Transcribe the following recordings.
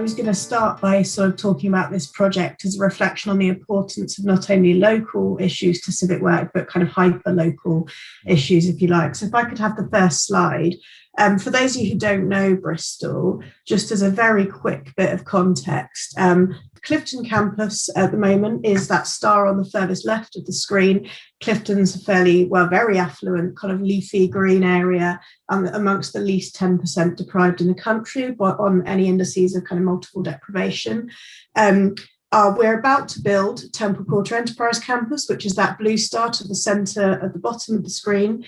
I was going to start by sort of talking about this project as a reflection on the importance of not only local issues to civic work, but kind of hyper-local issues, if you like. So if I could have the first slide. For those of you who don't know Bristol, just as a very quick bit of context, Clifton campus at the moment is that star on the furthest left of the screen. Clifton's a very affluent, kind of leafy green area, amongst the least 10% deprived in the country, but on any indices of kind of multiple deprivation. We're about to build Temple Quarter Enterprise Campus, which is that blue star to the centre at the bottom of the screen,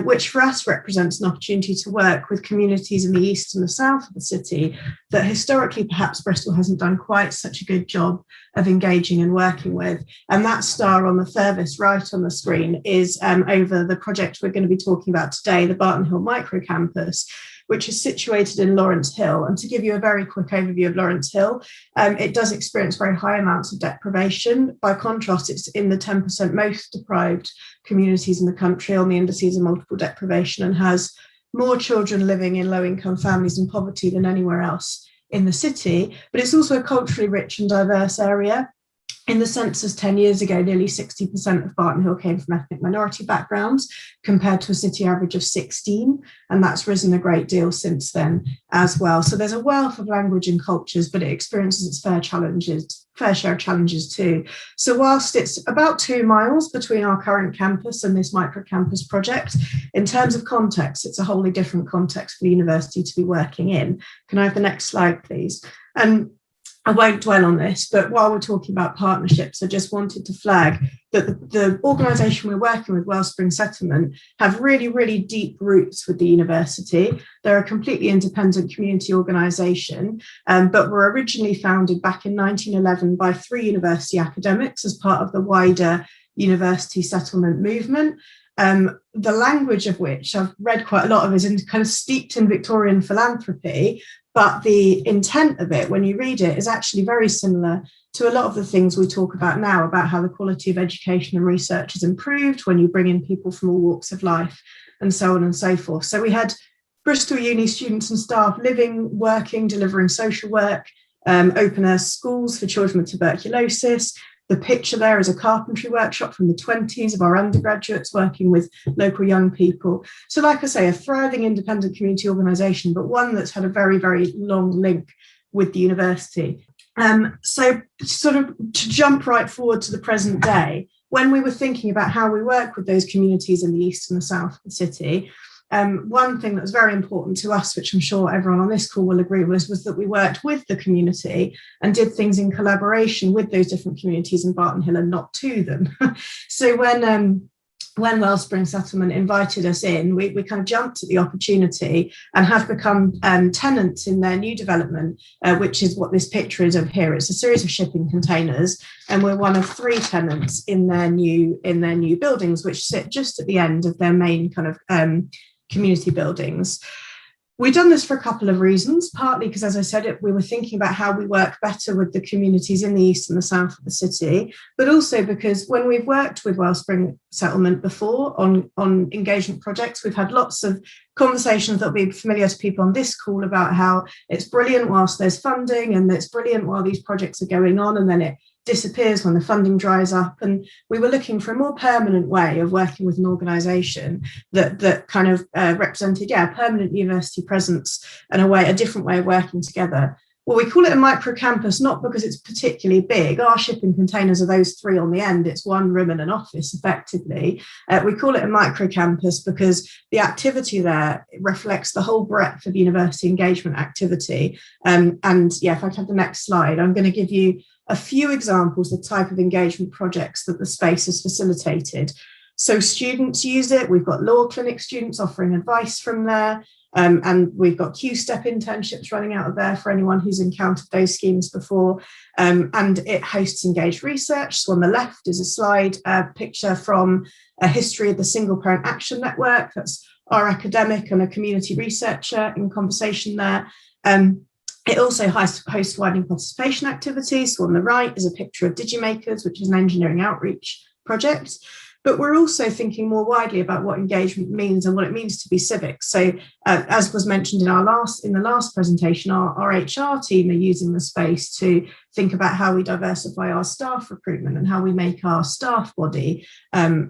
which for us represents an opportunity to work with communities in the east and the south of the city that historically perhaps Bristol hasn't done quite such a good job of engaging and working with. And that star on the furthest right on the screen is over the project we're going to be talking about today, the Barton Hill MicroCampus, which is situated in Lawrence Hill. And to give you a very quick overview of Lawrence Hill, it does experience very high amounts of deprivation. By contrast, it's in the 10% most deprived communities in the country on the indices of multiple deprivation, and has more children living in low-income families and poverty than anywhere else in the city. But it's also a culturally rich and diverse area. In the census 10 years ago, nearly 60% of Barton Hill came from ethnic minority backgrounds, compared to a city average of 16, and that's risen a great deal since then as well. So there's a wealth of language and cultures, but it experiences its fair share of challenges too. So whilst it's about 2 miles between our current campus and this microcampus project, in terms of context, it's a wholly different context for the university to be working in. Can I have the next slide, please? And I won't dwell on this, but while we're talking about partnerships, I just wanted to flag that the organisation we're working with, Wellspring Settlement, have really, really deep roots with the university. They're a completely independent community organisation, but were originally founded back in 1911 by 3 university academics as part of the wider university settlement movement. The language of which I've read quite a lot of is kind of steeped in Victorian philanthropy, but the intent of it, when you read it, is actually very similar to a lot of the things we talk about now, about how the quality of education and research is improved when you bring in people from all walks of life and so on and so forth. So we had Bristol Uni students and staff living, working, delivering social work, open air schools for children with tuberculosis. The picture there is a carpentry workshop from the 20s of our undergraduates working with local young people. So like I say, a thriving independent community organisation, but one that's had a very, very long link with the university. So sort of to jump right forward to the present day, when we were thinking about how we work with those communities in the east and the south of the city, one thing that was very important to us, which I'm sure everyone on this call will agree with, was that we worked with the community and did things in collaboration with those different communities in Barton Hill and not to them. So when Wellspring Settlement invited us in, we kind of jumped at the opportunity and have become tenants in their new development, which is what this picture is of here. It's a series of shipping containers, and we're one of 3 tenants in their new buildings, which sit just at the end of their main kind of community buildings. We've done this for a couple of reasons, partly because, as I said, we were thinking about how we work better with the communities in the east and the south of the city, but also because when we've worked with Wellspring Settlement before on engagement projects, we've had lots of conversations that will be familiar to people on this call about how it's brilliant whilst there's funding, and it's brilliant while these projects are going on, and then it disappears when the funding dries up. And we were looking for a more permanent way of working with an organisation that kind of represented, permanent university presence and a different way of working together. Well, we call it a microcampus, not because it's particularly big. Our shipping containers are those 3 on the end. It's 1 room and an office, effectively. We call it a microcampus because the activity there reflects the whole breadth of university engagement activity. If I could have the next slide, I'm going to give you a few examples of the type of engagement projects that the space has facilitated. So students use it. We've got law clinic students offering advice from there. And we've got Q-Step internships running out of there for anyone who's encountered those schemes before. And it hosts engaged research. So on the left is a slide picture from a history of the Single Parent Action Network. That's our academic and a community researcher in conversation there. It also hosts widening participation activities. So on the right is a picture of Digimakers, which is an engineering outreach project. But we're also thinking more widely about what engagement means and what it means to be civic. So as was mentioned in the last presentation, our HR team are using the space to think about how we diversify our staff recruitment and how we make our staff body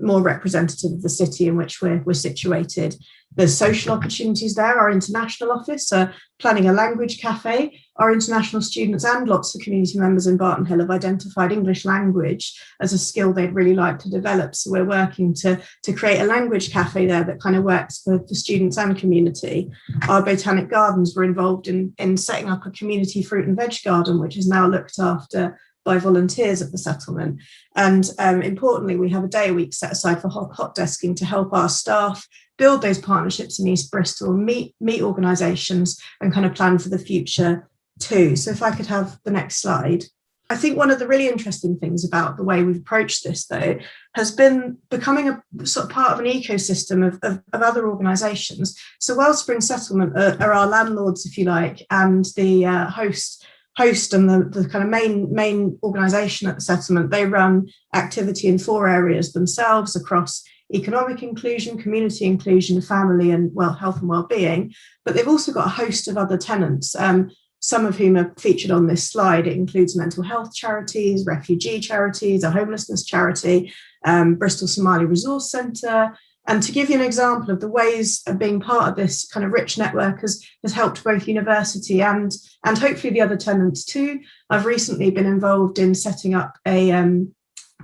more representative of the city in which we're situated. There's social opportunities there. Our international office are planning a language cafe. Our international students and lots of community members in Barton Hill have identified English language as a skill they'd really like to develop. So we're working to create a language cafe there that kind of works for students and community. Our botanic gardens were involved in setting up a community fruit and veg garden, which is now looked after by volunteers at the settlement. And importantly, we have a day a week set aside for hot desking to help our staff build those partnerships in East Bristol, meet organisations and kind of plan for the future too. So if I could have the next slide. I think one of the really interesting things about the way we've approached this, though, has been becoming a sort of part of an ecosystem of other organisations. So Wellspring Settlement are our landlords, if you like, and the host and the kind of main organisation at the settlement. They run activity in 4 areas themselves across economic inclusion, community inclusion, family and health and well-being. But they've also got a host of other tenants, some of whom are featured on this slide. It includes mental health charities, refugee charities, a homelessness charity, Bristol Somali Resource Centre. And to give you an example of the ways of being part of this kind of rich network has helped both university and hopefully the other tenants too. I've recently been involved in setting up a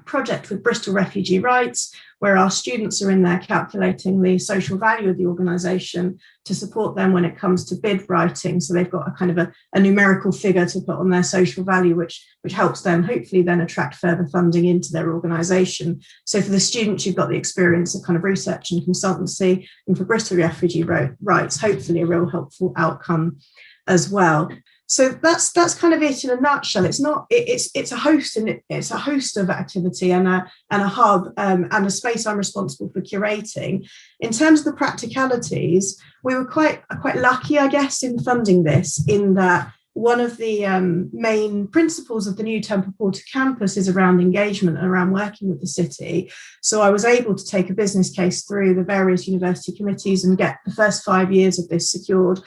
project with Bristol Refugee Rights, where our students are in there calculating the social value of the organisation to support them when it comes to bid writing. So they've got a kind of a numerical figure to put on their social value, which helps them hopefully then attract further funding into their organisation. So for the students, you've got the experience of kind of research and consultancy, and for Bristol Refugee Rights, hopefully a real helpful outcome as well. So that's kind of it in a nutshell. It's a host, and it's a host of activity and a hub and a space I'm responsible for curating. In terms of the practicalities, we were quite lucky, I guess, in funding this, in that one of the main principles of the new Temple Porter campus is around engagement and around working with the city. So I was able to take a business case through the various university committees and get the first 5 years of this secured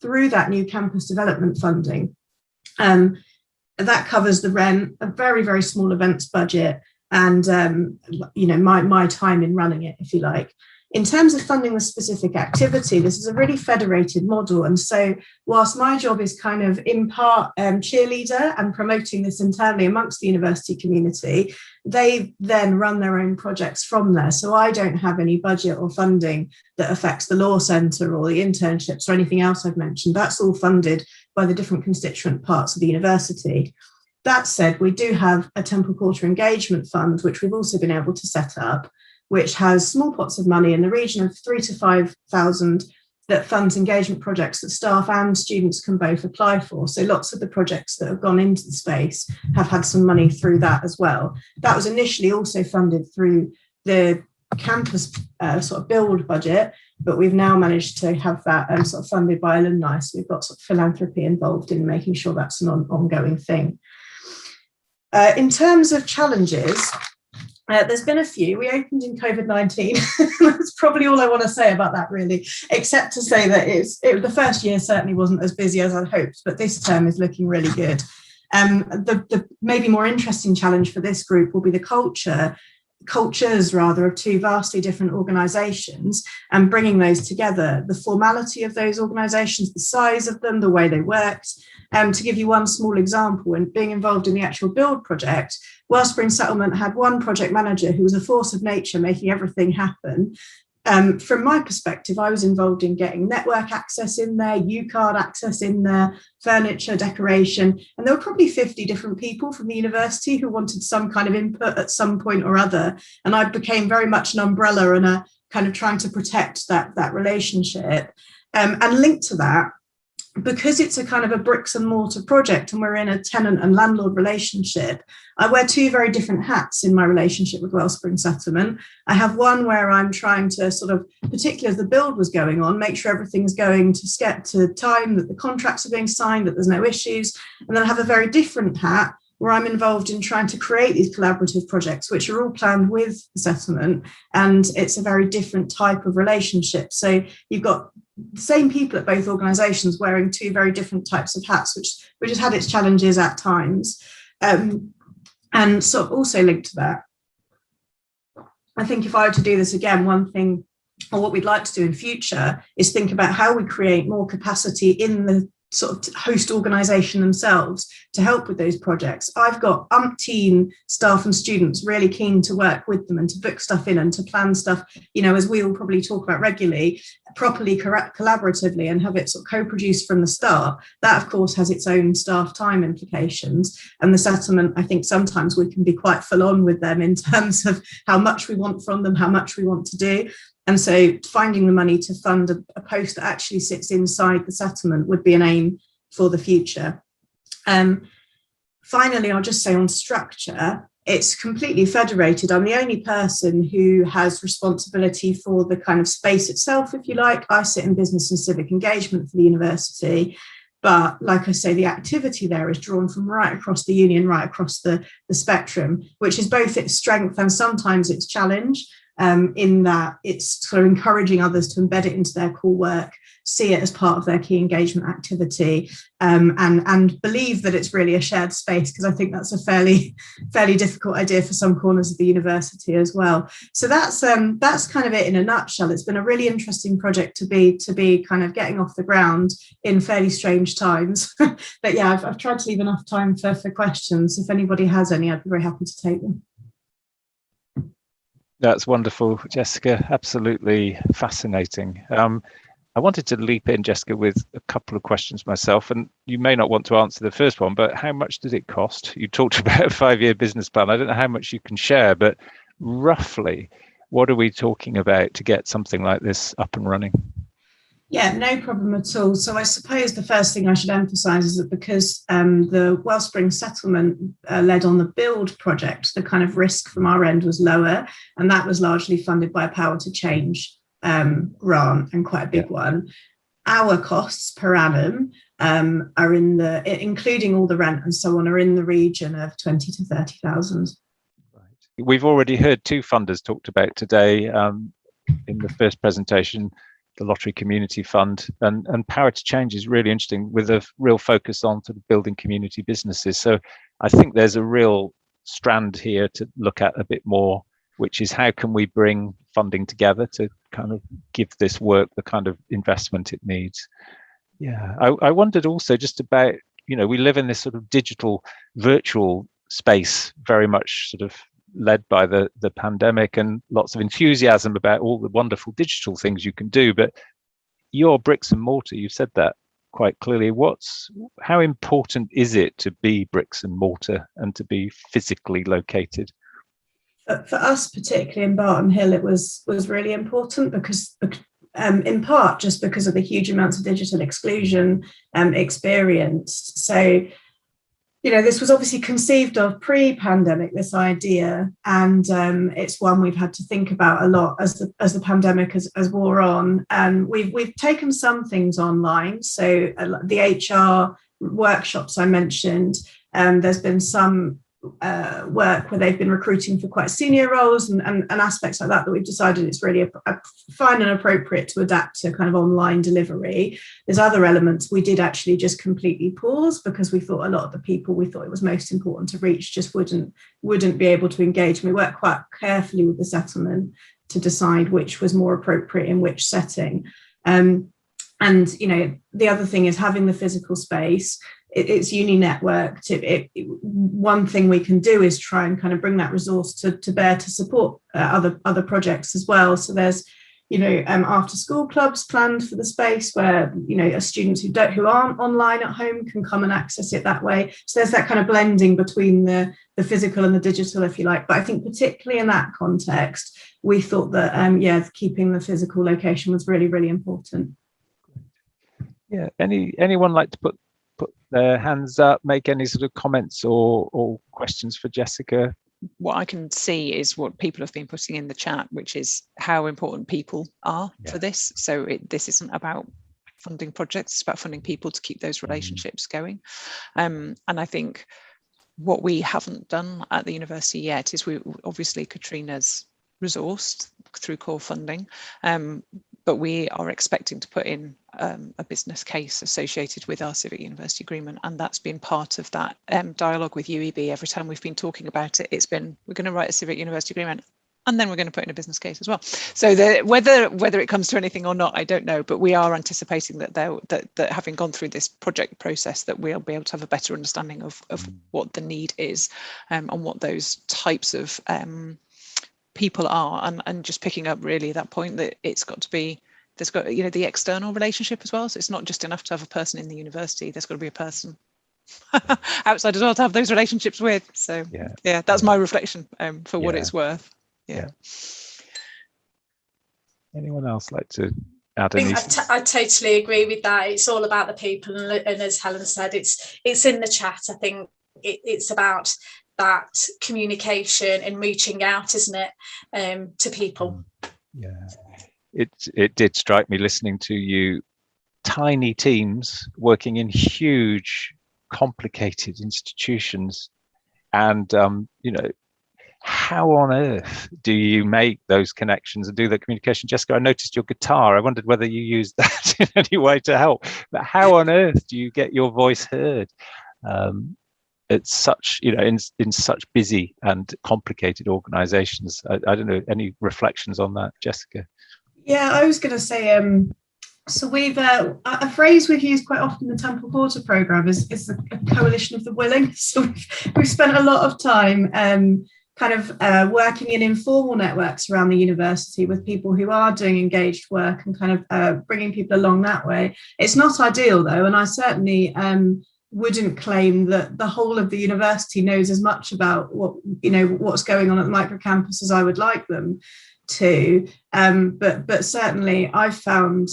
through that new campus development funding. That covers the rent, a very, very small events budget, and my time in running it, if you like. In terms of funding the specific activity, this is a really federated model. And so whilst my job is kind of in part cheerleader and promoting this internally amongst the university community, they then run their own projects from there. So I don't have any budget or funding that affects the law centre or the internships or anything else I've mentioned. That's all funded by the different constituent parts of the university. That said, we do have a Temple Porter Engagement Fund, which we've also been able to set up, which has small pots of money in the region of 3,000 to 5,000 that funds engagement projects that staff and students can both apply for. So lots of the projects that have gone into the space have had some money through that as well. That was initially also funded through the campus sort of build budget, but we've now managed to have that sort of funded by alumni. So we've got sort of philanthropy involved in making sure that's an ongoing thing. In terms of challenges, there's been a few. We opened in COVID-19. That's probably all I want to say about that, really, except to say that the first year certainly wasn't as busy as I'd hoped, but this term is looking really good. The maybe more interesting challenge for this group will be the cultures of 2 vastly different organisations, and bringing those together, the formality of those organisations, the size of them, the way they worked. To give you one small example, and being involved in the actual build project, Wellspring Settlement had one project manager who was a force of nature making everything happen. From my perspective, I was involved in getting network access in there, UCard access in there, furniture, decoration, and there were probably 50 different people from the university who wanted some kind of input at some point or other. And I became very much an umbrella and a kind of trying to protect that relationship. And linked to that, because it's a kind of a bricks and mortar project and we're in a tenant and landlord relationship, I wear 2 very different hats in my relationship with Wellspring Settlement. I have one where I'm trying to sort of, particularly as the build was going on, make sure everything's going to time, that the contracts are being signed, that there's no issues. And then I have a very different hat where I'm involved in trying to create these collaborative projects, which are all planned with the settlement, and it's a very different type of relationship. So you've got the same people at both organisations wearing two very different types of hats, which has had its challenges at times. And so also linked to that, I think if I were to do this again, one thing, or what we'd like to do in future, is think about how we create more capacity in the sort of host organisation themselves to help with those projects. I've got umpteen staff and students really keen to work with them and to book stuff in and to plan stuff, you know, as we will probably talk about regularly, properly, collaboratively, and have it sort of co-produced from the start. That, of course, has its own staff time implications. And the settlement, I think sometimes we can be quite full on with them in terms of how much we want from them, how much we want to do. And so finding the money to fund a post that actually sits inside the settlement would be an aim for the future. Finally, I'll just say on structure, it's completely federated. I'm the only person who has responsibility for the kind of space itself, if you like. I sit in business and civic engagement for the university. But like I say, the activity there is drawn from right across the union, right across the spectrum, which is both its strength and sometimes its challenge. In that it's sort of encouraging others to embed it into their core work, see it as part of their key engagement activity, and believe that it's really a shared space, because I think that's a fairly difficult idea for some corners of the university as well. So that's kind of it in a nutshell. It's been a really interesting project to be kind of getting off the ground in fairly strange times. But yeah, I've tried to leave enough time for questions. If anybody has any, I'd be very happy to take them. That's wonderful, Jessica. Absolutely fascinating. I wanted to leap in, Jessica, with a couple of questions myself, and you may not want to answer the first one, but how much did it cost? You talked about a 5-year business plan. I don't know how much you can share, but roughly, what are we talking about to get something like this up and running? Yeah, no problem at all. So I suppose the first thing I should emphasise is that because the Wellspring Settlement led on the build project, the kind of risk from our end was lower, and that was largely funded by a Power to Change grant, and quite a big one. Our costs per annum are including all the rent and so on, are in the region of 20 to 30,000. Right. We've already heard two funders talked about today in the first presentation, the Lottery Community Fund, and Power to Change is really interesting, with a real focus on sort of building community businesses. So I think there's a real strand here to look at a bit more, which is how can we bring funding together to kind of give this work the kind of investment it needs. Yeah, I wondered also just about, you know, we live in this sort of digital virtual space, very much sort of led by the pandemic, and lots of enthusiasm about all the wonderful digital things you can do. But your bricks and mortar, you've said that quite clearly. How important is it to be bricks and mortar and to be physically located? For us, particularly in Barton Hill, it was really important because in part just because of the huge amounts of digital exclusion experienced. So, you know, this was obviously conceived of pre-pandemic, this idea, and it's one we've had to think about a lot as the pandemic has wore on. And we've taken some things online. So the HR workshops I mentioned, there's been some work where they've been recruiting for quite senior roles and aspects like that we've decided it's really fine and appropriate to adapt to kind of online delivery. There's other elements we did actually just completely pause because we thought a lot of the people we thought it was most important to reach just wouldn't be able to engage. And we worked quite carefully with the settlement to decide which was more appropriate in which setting. And, you know, the other thing is having the physical space. It's uni networked. One thing we can do is try and kind of bring that resource to bear to support other projects as well. So there's, you know, after school clubs planned for the space where, you know, students who aren't online at home can come and access it that way. So there's that kind of blending between the physical and the digital, if you like. But I think particularly in that context, we thought that keeping the physical location was really, really important. Yeah. Anyone like to put their hands up, make any sort of comments or questions for Jessica? What I can see is what people have been putting in the chat, which is how important people are for this. So this isn't about funding projects, it's about funding people to keep those relationships going. And I think what we haven't done at the university yet is obviously Katrina's resourced through core funding, but we are expecting to put in a business case associated with our Civic University agreement, and that's been part of that dialogue with UEB. Every time we've been talking about it, it's been, we're going to write a Civic University agreement, and then we're going to put in a business case as well. So whether it comes to anything or not, I don't know, but we are anticipating that having gone through this project process, that we'll be able to have a better understanding of what the need is, and what those types of people are, and just picking up really that point that it's got to be, there's got, you know, the external relationship as well. So it's not just enough to have a person in the university, there's got to be a person outside as well to have those relationships with. So yeah, that's my reflection for what it's worth. Anyone else like to add anything? I totally agree with that. It's all about the people, and as Helen said, it's in the chat. I think it's about that communication and reaching out, isn't it, to people? It did strike me listening to you, tiny teams working in huge, complicated institutions, and you know, how on earth do you make those connections and do that communication? Jessica, I noticed your guitar. I wondered whether you used that in any way to help, but how on earth do you get your voice heard? It's such, you know, in such busy and complicated organizations. I don't know, any reflections on that, Jessica? Yeah, I was going to say, so we've a phrase we've used quite often in the Temple Porter programme is a coalition of the willing. So we've spent a lot of time working in informal networks around the university with people who are doing engaged work, and kind of bringing people along that way. It's not ideal though, and I certainly wouldn't claim that the whole of the university knows as much about what's going on at the MicroCampus as I would like them to. But certainly I've found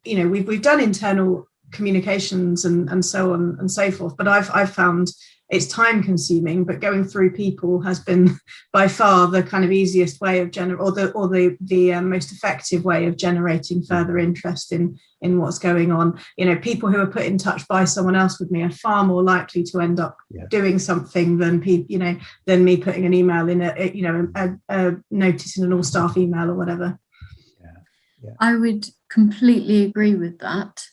we've done internal communications and so on and so forth, but I've found it's time consuming, but going through people has been by far the kind of easiest way of the most effective way of generating further interest in what's going on. You know, people who are put in touch by someone else with me are far more likely to end up doing something than me putting an email in a notice in an all staff email or whatever. I would completely agree with that.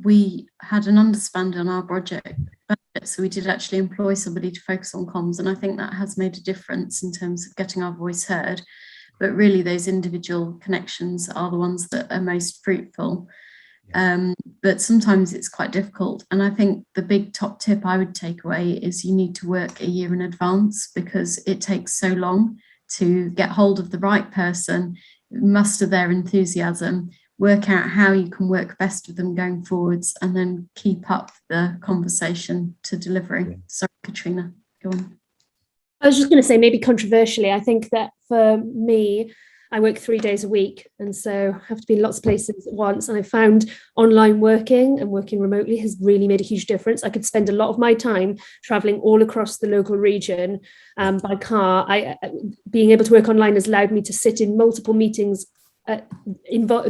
We had an underspend on our project, so we did actually employ somebody to focus on comms, and I think that has made a difference in terms of getting our voice heard. But really those individual connections are the ones that are most fruitful. But sometimes it's quite difficult, and I think the big top tip I would take away is you need to work a year in advance, because it takes so long to get hold of the right person, muster their enthusiasm, work out how you can work best with them going forwards, and then keep up the conversation to delivering. Sorry, Katrina, go on. I was just going to say, maybe controversially, I think that for me, I work 3 days a week, and so I have to be in lots of places at once. And I found online working and working remotely has really made a huge difference. I could spend a lot of my time traveling all across the local region by car. Being able to work online has allowed me to sit in multiple meetings that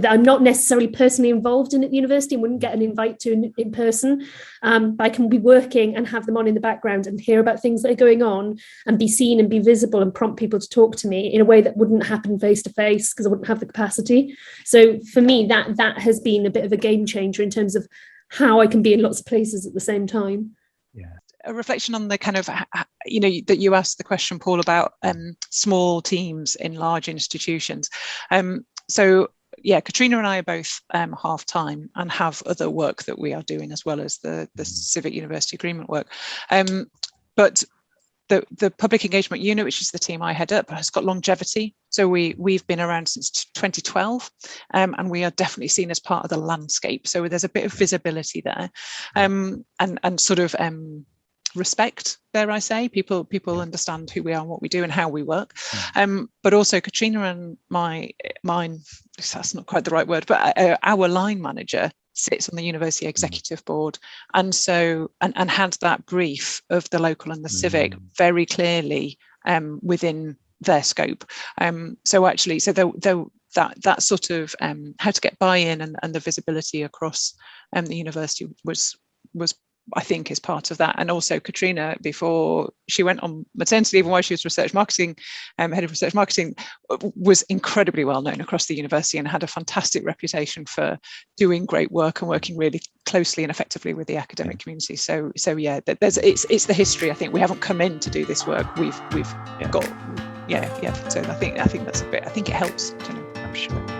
I'm not necessarily personally involved in at the university and wouldn't get an invite to in person, but I can be working and have them on in the background and hear about things that are going on and be seen and be visible and prompt people to talk to me in a way that wouldn't happen face to face, because I wouldn't have the capacity. So for me, that has been a bit of a game changer in terms of how I can be in lots of places at the same time. A reflection on the kind of, that you asked the question, Paul, about small teams in large institutions. So yeah, Katrina and I are both half-time and have other work that we are doing as well as the Civic University Agreement work. But the public engagement unit, which is the team I head up, has got longevity. So we've been around since 2012, and we are definitely seen as part of the landscape. So there's a bit of visibility there, and sort of respect, dare I say. People understand who we are and what we do and how we work. But also Katrina and mine, that's not quite the right word, but our line manager sits on the university executive board, and so and had that brief of the local and the civic very clearly within their scope. So that sort of how to get buy-in and the visibility across the university was I think is part of that. And also Katrina, before she went on maternity leave and while she was research marketing, head of research marketing, was incredibly well known across the university and had a fantastic reputation for doing great work and working really closely and effectively with the academic community. So yeah, it's the history. I think we haven't come in to do this work. We've got So I think that's a bit. I think it helps. I'm sure.